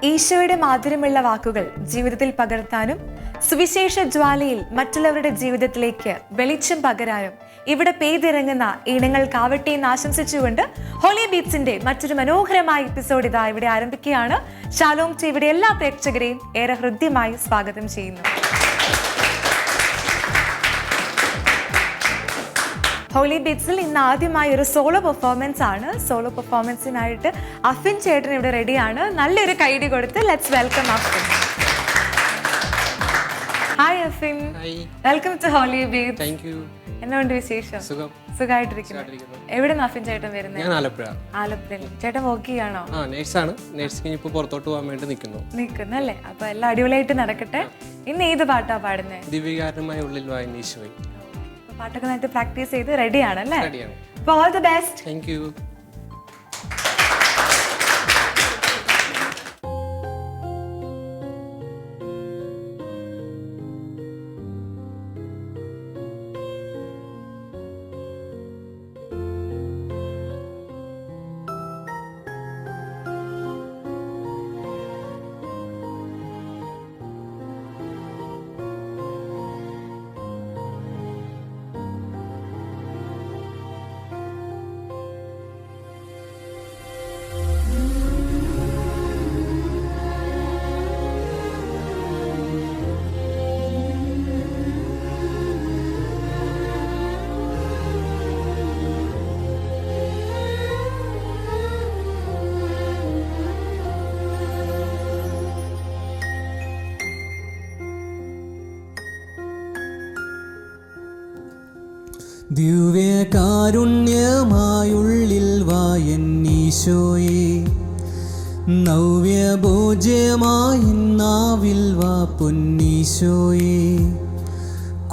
ഈശോയുടെ മാധുര്യമുള്ള വാക്കുകൾ ജീവിതത്തിൽ പകർത്താനും സുവിശേഷ ജ്വാലയിൽ മറ്റുള്ളവരുടെ ജീവിതത്തിലേക്ക് വെളിച്ചം പകരാനും ഇവിടെ പെയ്തിറങ്ങുന്ന ഈണങ്ങൾക്കാവട്ടെ എന്ന് ആശംസിച്ചുകൊണ്ട് ഹോളി ബീറ്റ്സിന്റെ മറ്റൊരു മനോഹരമായ എപ്പിസോഡ് ഇതാ ഇവിടെ ആരംഭിക്കുകയാണ്. ഷാലോം ടിവിയുടെ എല്ലാ പ്രേക്ഷകരെയും ഏറെ ഹൃദ്യമായി സ്വാഗതം ചെയ്യുന്നു. ഹോളി ബീറ്റ്സിൽ ഇന്ന് ആദ്യമായി ഒരു സോളോ പെർഫോമൻസ് ആണ്. സോളോ പെർഫോമൻസിനായിട്ട് അഫിൻ ചേട്ടൻ ഇവിടെ റെഡിയാണ്. നല്ലൊരു കൈഡി കൊടുത്ത് let's welcome Afin. Hi Afin, welcome to holy beats. Thank you. എന്നുകൊണ്ട് വിശേഷം? സുഖമായിട്ടിരിക്കുന്നു. എവിടെ നിന്ന് അഫിൻ ചേട്ടൻ വരുന്നത്? ഞാൻ ആലപ്പുഴ. ആലപ്പുഴയിൽ. ചേട്ടൻ വർക്ക് ചെയ്യാണോ? നേഴ്സാണ്. നേഴ്സിംഗ് ഇപ്പോൾ പുറത്തോട്ട് പോകാൻ വേണ്ടി നിൽക്കുന്നല്ലേ? അപ്പൊ എല്ലാം അടിപൊളിയായിട്ട് നടക്കട്ടെ. ഇന്ന് ഏത് പാട്ടാ പാടുന്നത്? ദിവ്യകാരണമായ ഉള്ളിൽ വായന ഈശോയെ. പാട്ടൊക്കെ നന്നായിട്ട് പ്രാക്ടീസ് ചെയ്ത് റെഡിയാണല്ലേ? റെഡിയാണ്. അപ്പോൾ all the best. Thank you. ദിവ്യകാരുണ്യമായുള്ളിൽ വായൻ ഈശോയെ, നവ്യഭോജ്യമായി നാവിൽ വാ പൊന്നീശോയെ.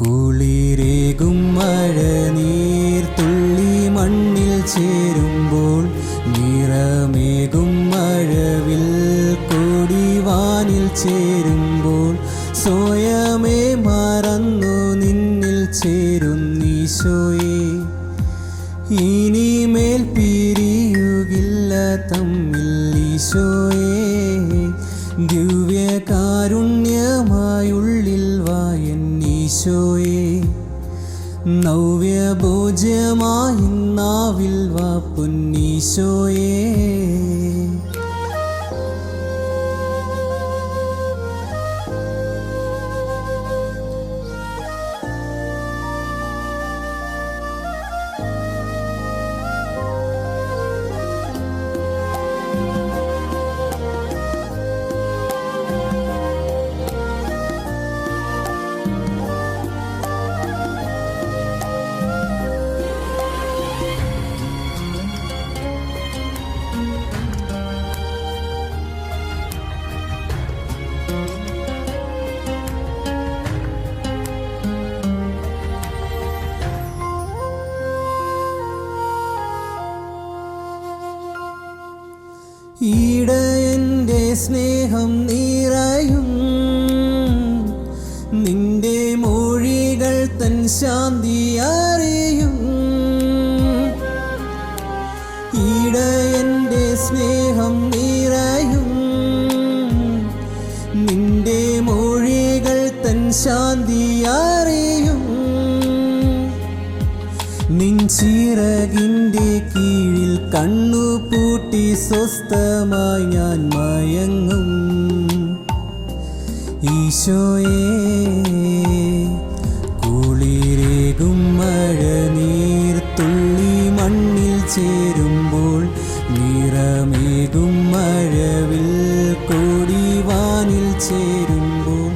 കുളിരേകും മഴനീർ തുള്ളി മണ്ണിൽ ചേരുമ്പോൾ, നിറമേകും മഴവിൽ കൊടിവാനിൽ ചേരുമ്പോൾ, സ്വയമേ മറന്നു നിന്നിൽ ചേരുന്നീശോയെ. ഇനിമേൽ പിരിയുകില്ല തമ്മിൽ ഈശോയെ, ദിവ്യകാരുണ്യമായുള്ളിൽ വായൻ ഈശോയെ, നവ്യഭോജ്യമായി നാവിൽ വാ പൊന്നീശോയെ. ഈടയൻ്റെ സ്നേഹം നിറയും, നിന്റെ മൊഴികൾ തൻ ശാന്തി അറിയും. ഈടയൻ്റെ സ്നേഹം നിറയും, നിന്റെ മൊഴികൾ തൻ ശാന്തി അറിയും. നിൻ ചിറകിൻ്റെ കീഴിൽ കണ്ണുപൂട്ടി സ്വസ്ഥമായി ഞാൻ മയങ്ങും ഈശോയെ. കുളിരേകും മഴനീർ തുള്ളി മണ്ണിൽ ചേരുമ്പോൾ, നിറമേകും മഴവിൽ കൊടിവാനിൽ ചേരുമ്പോൾ,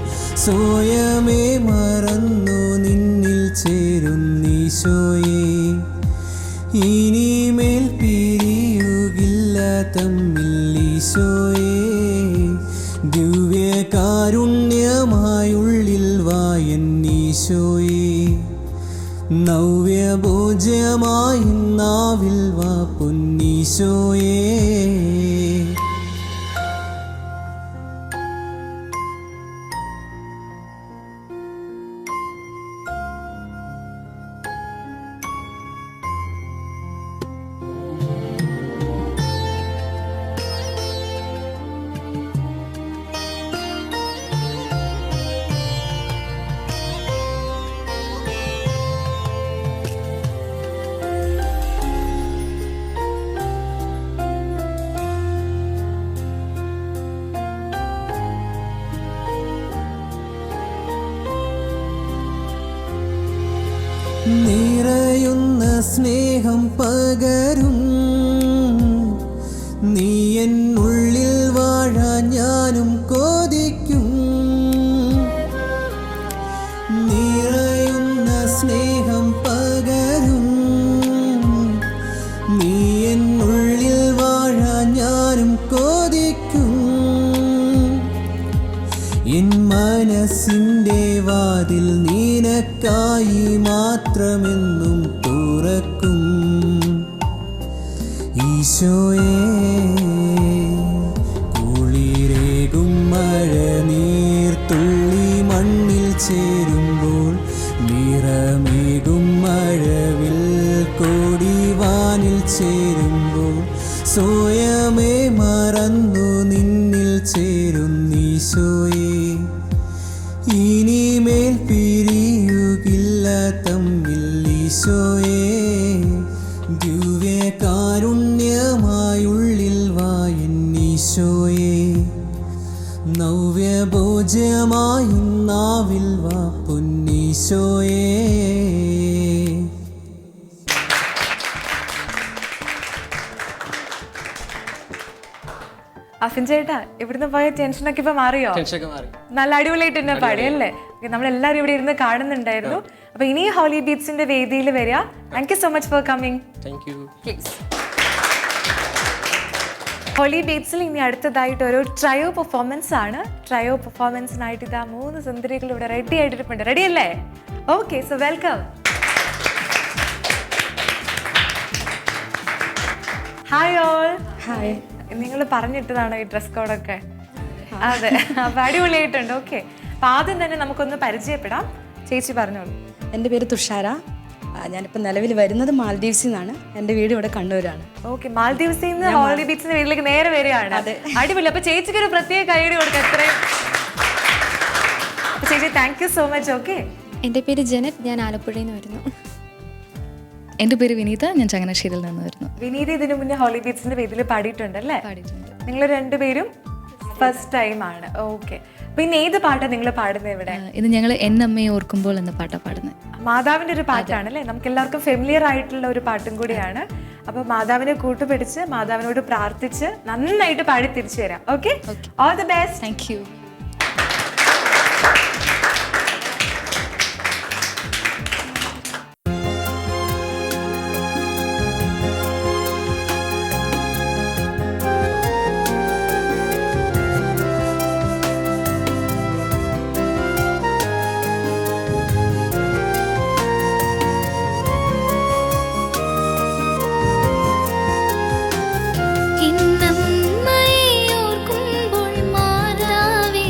സ്വയമേ മറന്നു നിന്നിൽ ചേരുന്നീശോയെ. ഇനിമേൽ പിരിയുകില്ല തമ്മിൽ ഈശോയെ, ദിവ്യകാരുണ്യമായുള്ളിൽ വായൻ ഈശോയെ, നവ്യഭോജ്യമായി നാവിൽ വാ പൊന്നീശോയെ. സ്നേഹം പകരും. നീ എന്നുള്ളിൽ വാഴാൻ ഞാനും കൊതിക്കും. നിറയുന്ന സ്നേഹം പകരും. നീ എന്നുള്ളിൽ വാഴാൻ ഞാനും കൊതിക്കും. എൻ മനസ്സിൻ്റെ വാതിൽ നിനക്കായി മാത്രമെന്നും തുറക്കും. ഈശോയേ, കുളിരേകും മഴനീർത്തുള്ളി മണ്ണിൽ ചേരുമ്പോൾ നിറമേകും മഴവിൽ കോടി വാനിൽ ചേരുമ്പോൾ സ്വയമേ മറന്നു നിന്നിൽ ചേരുന്നീശോയേ. ഇനിമേൽ പിരിയുകില്ല തമ്മിൽ ഈശോയേ. ദിവ്യകാരുണ്യമായുള്ളിൽ വായെന്നീശോയേ. നവ്യഭോജ്യമായി നാവിൽ വാ പൊന്നീശോയേ. അഫിൻ ചേട്ടാ, ഇവിടുന്ന് പോയ ടെൻഷനൊക്കെ ഇപ്പൊ മാറിയോ? ടെൻഷനൊക്കെ മാറി. നല്ല അടിപൊളിയായിട്ട് തന്നെ പാടി അല്ലേ? നമ്മളെല്ലാരും ഇവിടെ ഇരുന്ന് കാണുന്നുണ്ടായിരുന്നു. അപ്പൊ ഇനി ഹോളി ബീറ്റ്സിന്റെ വേദിയിൽ വരിക. Thank you so much for coming. Thank you. Please. Holy ബീറ്റ്സിൽ ഇനി അടുത്തതായിട്ട് ഒരു ട്രയോ പെർഫോമൻസ് ആണ്. ട്രയോ പെർഫോമൻസിനായിട്ട് ഇതാ 3 സുന്ദരികൾ ഇവിടെ റെഡി ആയിട്ടിരിപ്പുണ്ട്. റെഡി അല്ലേ? Okay, so welcome. Hi all. Hi. നിങ്ങൾ പറഞ്ഞിട്ടതാണോ ഈ ഡ്രസ് കോഡൊക്കെ? അതെ, അപ്പൊ അടിപൊളിയായിട്ടുണ്ട്. ഓക്കെ, അപ്പൊ ആദ്യം തന്നെ നമുക്കൊന്ന് പരിചയപ്പെടാം. ചേച്ചി പറഞ്ഞോളൂ. എൻ്റെ പേര് തുഷാര. ഞാനിപ്പോൾ നിലവിൽ വരുന്നത് മാൽദീവ്സിൽ നിന്നാണ്. എൻ്റെ വീട് ഇവിടെ കണ്ണൂരാണ്. ഓക്കെ, മാൽദീവ്സിൽ നിന്ന് ഹോളി ബീച്ചിന്റെ വീട്ടിലേക്ക് നേരെ വരികയാണ്. അടിപൊളി. അപ്പൊ ചേച്ചിക്ക് ഒരു പ്രത്യേക ഐഡിയ കൊടുക്കാം. എത്രയും ചേച്ചി, thank you so much. Okay, എൻ്റെ പേര് ജനറ്റ്, ഞാൻ ആലപ്പുഴയിൽ നിന്ന് വരുന്നു. എൻ്റെ പേര് വിനീത, ഞാൻ ചങ്ങനാശ്ശേരിയിൽ നിന്ന് വരുന്നു. വിനീത ഇതിനു മുന്നേ ഹോളി ബീച്ചിന്റെ വേദിയിൽ പാടിയിട്ടുണ്ടല്ലേ? പാടിയിട്ടുണ്ട്. നിങ്ങൾ രണ്ടുപേരും ഫസ്റ്റ് ടൈം ആണ്. ഓക്കെ, പിന്നെ ഏത് പാട്ടാണ് നിങ്ങൾ പാടുന്നത് ഇവിടെ? ഇത് ഞങ്ങൾ എന്നമ്മയെ ഓർക്കുമ്പോൾ എന്ന പാട്ടാണ് പാടുന്നത്. മാതാവിന്റെ ഒരു പാട്ടാണല്ലേ? നമുക്ക് എല്ലാവർക്കും ഫെമിലിയർ ആയിട്ടുള്ള ഒരു പാട്ടും കൂടിയാണ്. അപ്പൊ മാതാവിനെ കൂട്ടുപിടിച്ച് മാതാവിനോട് പ്രാർത്ഥിച്ച് നന്നായിട്ട് പാടി തിരിച്ചു തരാം. Okay, all the best. Thank you. എന്നമ്മയെ ഓർക്കുമ്പോൾ മാതാവേ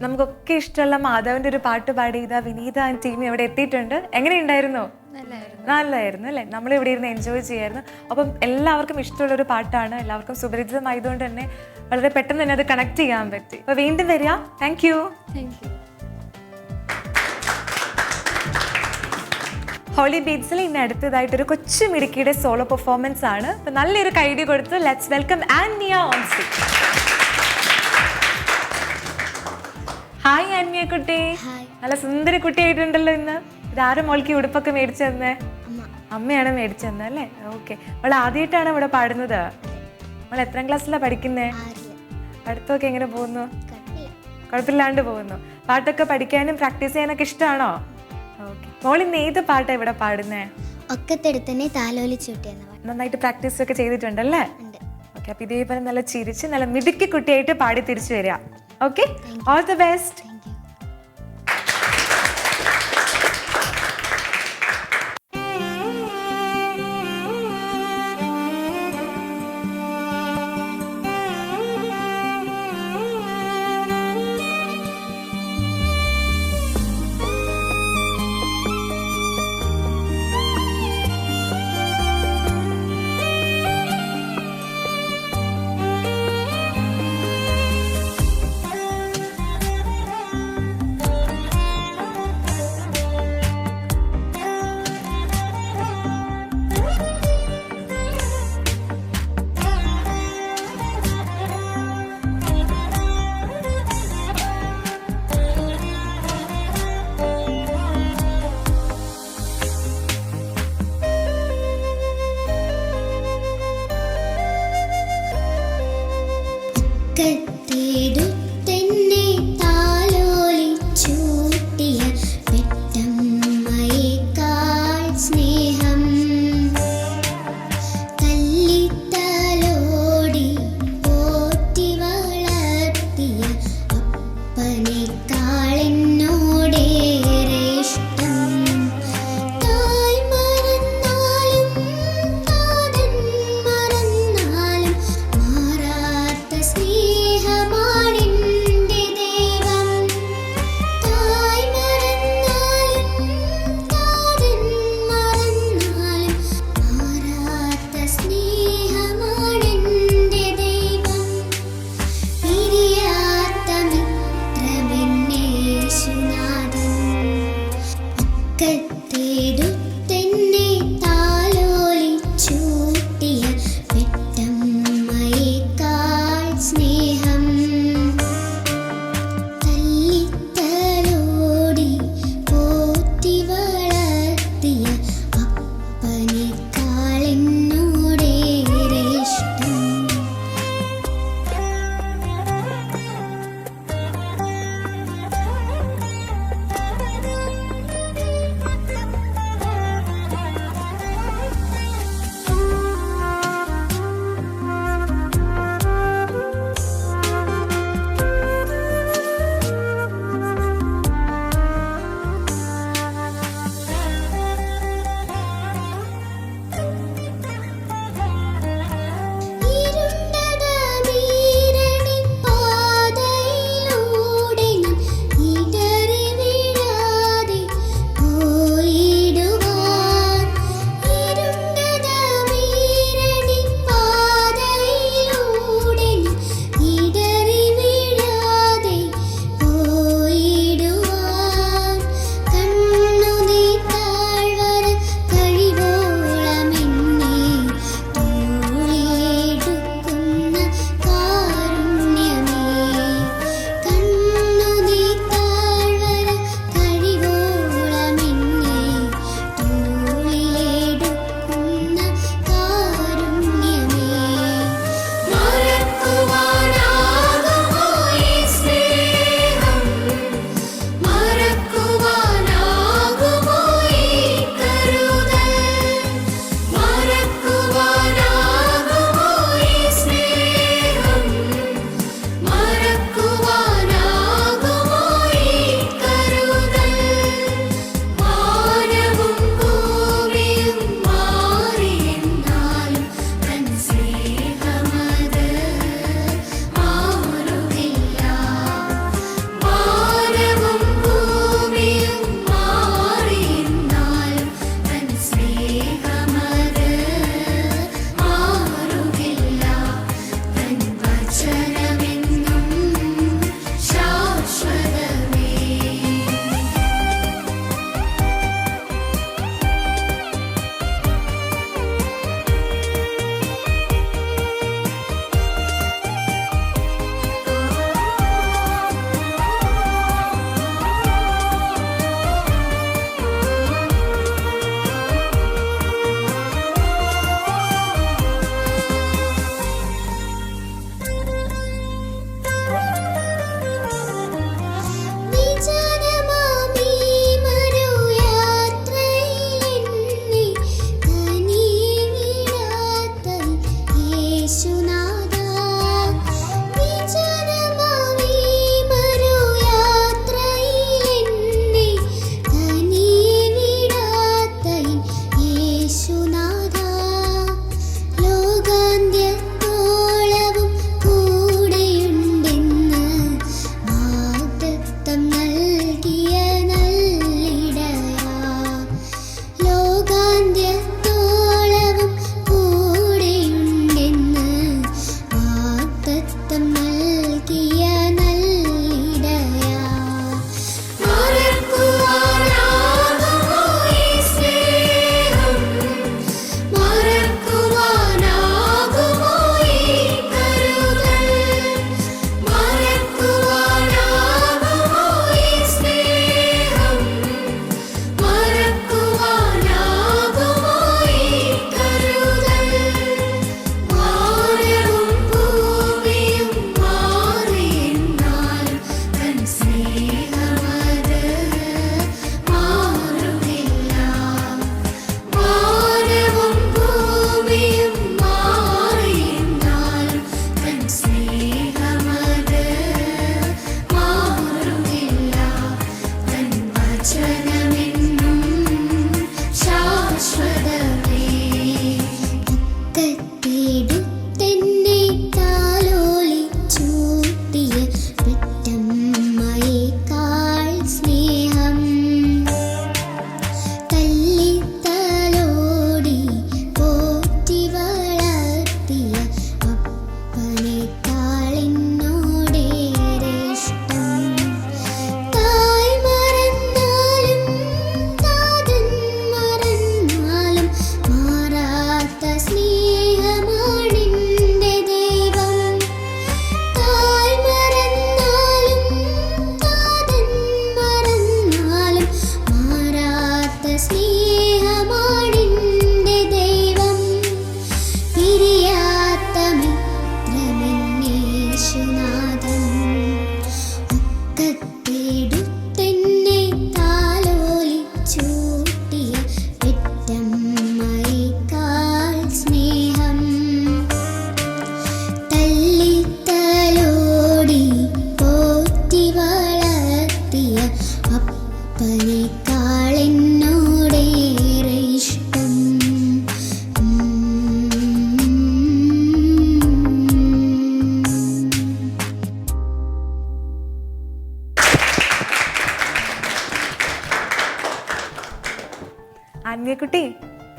നമുക്കൊക്കെ ഇഷ്ടമുള്ള മാധവന്റെ ഒരു പാട്ട് പാടി ഇതാ വിനീത ആൻഡ് ടീം ഇവിടെ എത്തിയിട്ടുണ്ട്. എങ്ങനെയുണ്ടായിരുന്നു? നല്ലായിരുന്നു അല്ലേ? നമ്മൾ ഇവിടെ ഇരുന്ന് എൻജോയ് ചെയ്യായിരുന്നു. അപ്പം എല്ലാവർക്കും ഇഷ്ടമുള്ള ഒരു പാട്ടാണ്, എല്ലാവർക്കും സുപരിചിതമായതുകൊണ്ട് തന്നെ വളരെ പെട്ടെന്ന് തന്നെ അത് കണക്ട് ചെയ്യാൻ പറ്റി. അപ്പൊ വീണ്ടും വരിക. Thank you. ഹോളി ബീറ്റ്സിൽ ഇന്ന് അടുത്തതായിട്ട് ഒരു കൊച്ചു മിടുക്കിയുടെ സോളോ പെർഫോമൻസ് ആണ്. അപ്പൊ നല്ലൊരു കൈഡി കൊടുത്ത് let's welcome Anmiya on stage. Hi Anmiya കുട്ടി, നല്ല സുന്ദരി കുട്ടിയായിട്ടുണ്ടല്ലോ ഇന്ന്. ഇതാരും മോൾക്ക് ഉടുപ്പൊക്കെ മേടിച്ചു തന്നേ? അമ്മയാണ് മേടിച്ചു തന്നെ അല്ലേ? ഓക്കെ. അവൾ ആദ്യമായിട്ടാണ് ഇവിടെ പാടുന്നത്. അവൾ എത്രാം ക്ലാസ്സിലാണ് പഠിക്കുന്നേ? അടുത്തൊക്കെ എങ്ങനെ പോകുന്നു? കുഴപ്പമില്ലാണ്ട് പോകുന്നു. പാട്ടൊക്കെ പഠിക്കാനും പ്രാക്ടീസ് ചെയ്യാനൊക്കെ ഇഷ്ടമാണോ? ഓക്കെ. മോൾ ഇന്ന് ഏത് പാട്ടാണ് ഇവിടെ പാടുന്നേ? ഒക്കത്തെടുത്തന്നെ നന്നായിട്ട് പ്രാക്ടീസ് ഒക്കെ ചെയ്തിട്ടുണ്ടല്ലേ? ഓക്കെ. അപ്പൊ ഇതേപോലെ നല്ല ചിരിച്ച് നല്ല മിടുക്കി കുട്ടിയായിട്ട് പാടി തിരിച്ചു വരിക. Okay, all the best.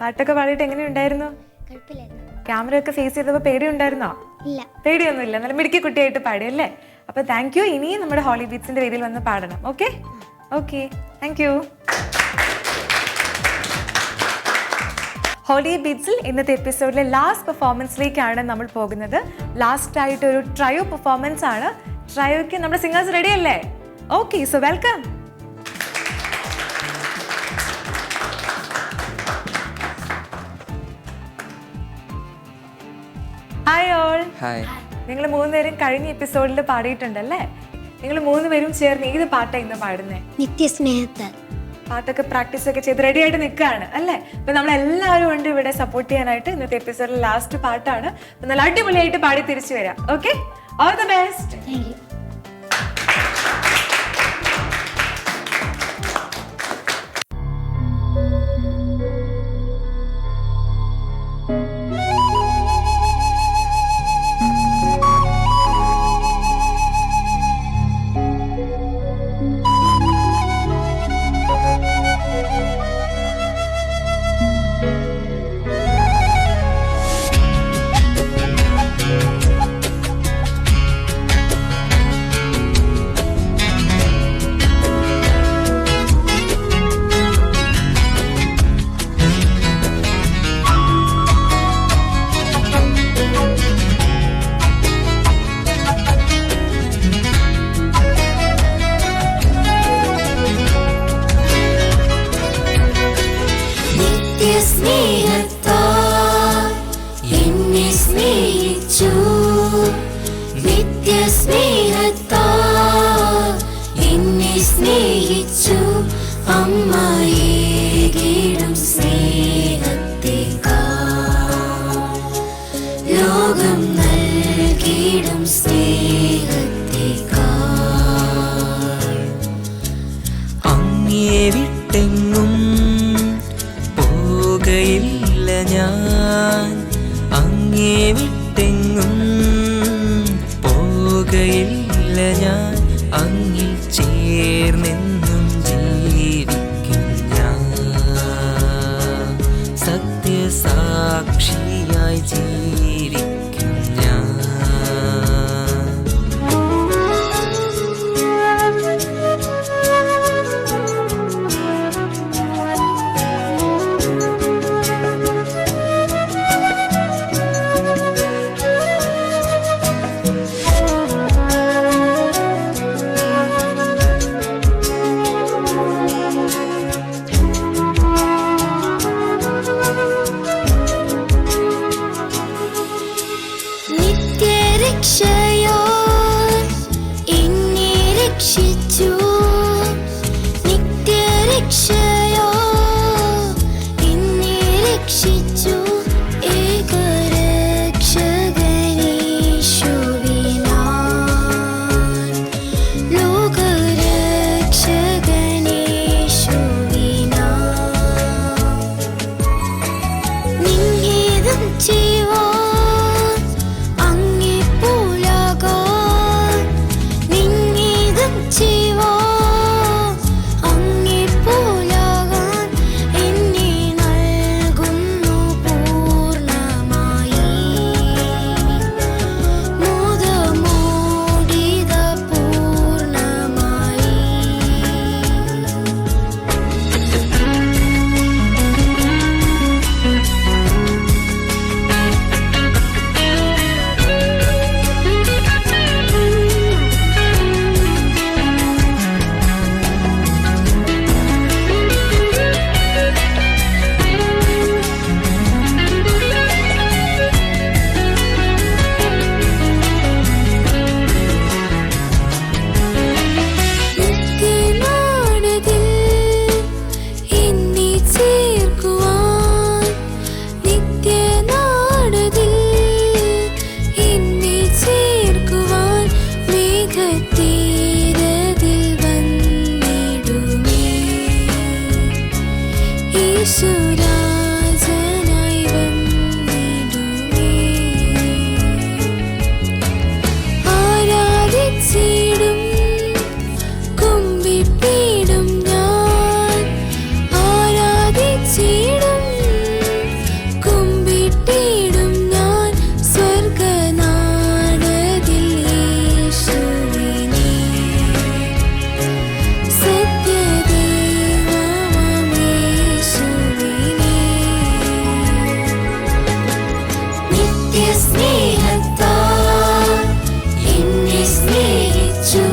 പാട്ടൊക്കെ പാടിയിട്ട് എങ്ങനെയുണ്ടായിരുന്നു? ക്യാമറ ഒക്കെ ഫേസ് ചെയ്തപ്പോൾ പേടിയുണ്ടായിരുന്നോ? പേടിയൊന്നുമില്ല, നല്ല മിടുക്കി കുട്ടിയായിട്ട് പാടി അല്ലേ? അപ്പോൾ താങ്ക് യു. ഇനിയും നമ്മുടെ ഹോളി ബീറ്റ്സിന്റെ വേദിയിൽ വന്ന് പാടണം. Okay okay, thank you. Holy ബീറ്റ്സിൽ ഇന്നത്തെ എപ്പിസോഡിലെ ലാസ്റ്റ് പെർഫോമൻസിലേക്കാണ് നമ്മൾ പോകുന്നത്. ലാസ്റ്റ് ആയിട്ട് ഒരു ട്രയോ പെർഫോമൻസ് ആണ്. ട്രയോയ്ക്ക് നമ്മുടെ സിംഗേഴ്സ് റെഡി അല്ലേ? Okay, so welcome. Hi all. നിങ്ങൾ 3 പേരും കഴിഞ്ഞ എപ്പിസോഡിൽ പാടിയിട്ടുണ്ടല്ലേ? നിങ്ങൾ 3 പേരും ചേർന്ന് ഏത് പാട്ടാണ് ഇന്ന് പാടുന്നേ? നിത്യസ്നേഹത്താൽ. പാട്ടൊക്കെ പ്രാക്ടീസ് ഒക്കെ ചെയ്ത് റെഡി ആയിട്ട് നിൽക്കുകയാണ് അല്ലേ? അപ്പൊ നമ്മളെല്ലാവരും ഉണ്ട് ഇവിടെ സപ്പോർട്ട് ചെയ്യാനായിട്ട്. ഇന്നത്തെ എപ്പിസോഡിൽ ലാസ്റ്റ് പാട്ടാണ്. അപ്പൊ നല്ല അടിപൊളിയായിട്ട് പാടി തിരിച്ചു വരാം. Okay, all the best. അങ്ങേ വിട്ടെങ്ങും പോകയില്ല ഞാൻ, അങ്ങേ വിട്ടെങ്ങും പോകയില്ല ഞാൻ, അങ്ങിൽ ചേർന്നെന്നും ജീവിക്കും ഞാൻ, സത്യസാക്ഷിയായി ജീവിക്കും ഞാൻ. സ്നേഹത്താൽ എന്നെ സ്നേഹിച്ചു,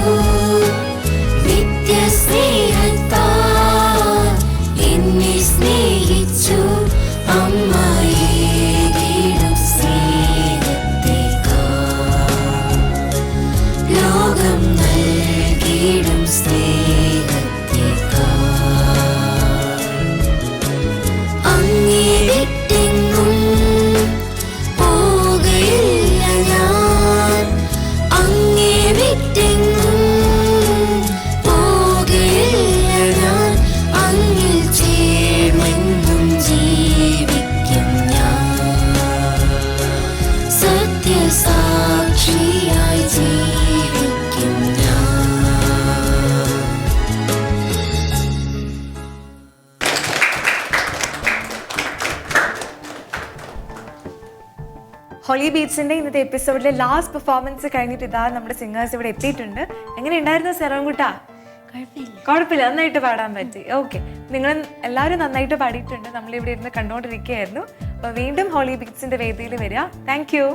നിത്യസ്നേഹത്താൽ എന്നെ സ്നേഹിച്ചു. അമ്മയേകിടും സ്നേഹത്തേക്കാൾ ലോകം നൽകിടും സ്നേഹത്തേക്കാൾ അങ്ങേ വിട്ടെങ്ങും പോകയില്ല ഞാൻ, അങ്ങേ വിട്ടെങ്ങും പോകയില്ല ഞാൻ. അങ്ങിൽ ചേർന്നെന്നും ജീവിക്കും ഞാൻ, സത്യസാക്ഷിയായി ജീവിക്കും ഞാൻ. ഹോളി ബീറ്റ്സിന്റെ ഇന്നത്തെ എപ്പിസോഡിലെ ലാസ്റ്റ് പെർഫോമൻസ് കഴിഞ്ഞിട്ട് ഇതാ നമ്മുടെ സിംഗേഴ്സ് ഇവിടെ എത്തിയിട്ടുണ്ട്. എങ്ങനെ ഉണ്ടായിരുന്നു സെറോൻകുട്ടാ? കുഴപ്പമില്ല, നന്നായിട്ട് പാടാൻ പറ്റി. ഓക്കെ, നിങ്ങൾ എല്ലാവരും നന്നായിട്ട് പാടിയിട്ടുണ്ട്. നമ്മളിവിടെ ഇരുന്ന് കണ്ടുകൊണ്ടിരിക്കുകയായിരുന്നു. അപ്പോൾ വീണ്ടും ഹോളി ബീറ്റ്സിന്റെ വേദിയിൽ വരിക. Thank you.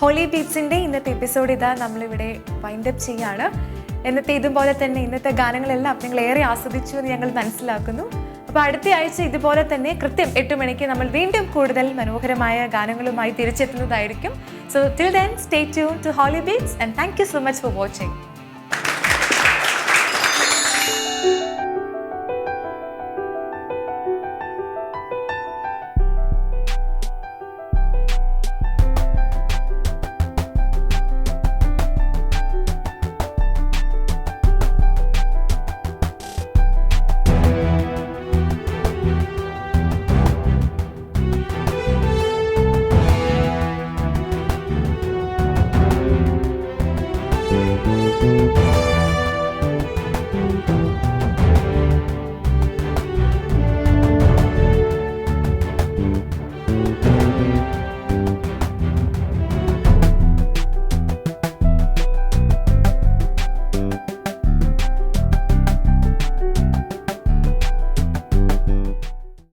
ഹോളി ബീറ്റ്സിന്റെ ഇന്നത്തെ എപ്പിസോഡ് ഇതാ നമ്മളിവിടെ വൈൻഡപ്പ് ചെയ്യാണ്. ഇന്നത്തെ ഇതുപോലെ തന്നെ ഇന്നത്തെ ഗാനങ്ങളെല്ലാം നിങ്ങൾ ഏറെ ആസ്വദിച്ചു എന്ന് ഞങ്ങൾ മനസ്സിലാക്കുന്നു. അപ്പോൾ അടുത്ത ആഴ്ച ഇതുപോലെ തന്നെ കൃത്യം 8 മണിക്ക് നമ്മൾ വീണ്ടും കൂടുതൽ മനോഹരമായ ഗാനങ്ങളുമായി തിരിച്ചെത്തുന്നതായിരിക്കും. So till then stay tune to holy beats and thank you so much for watching.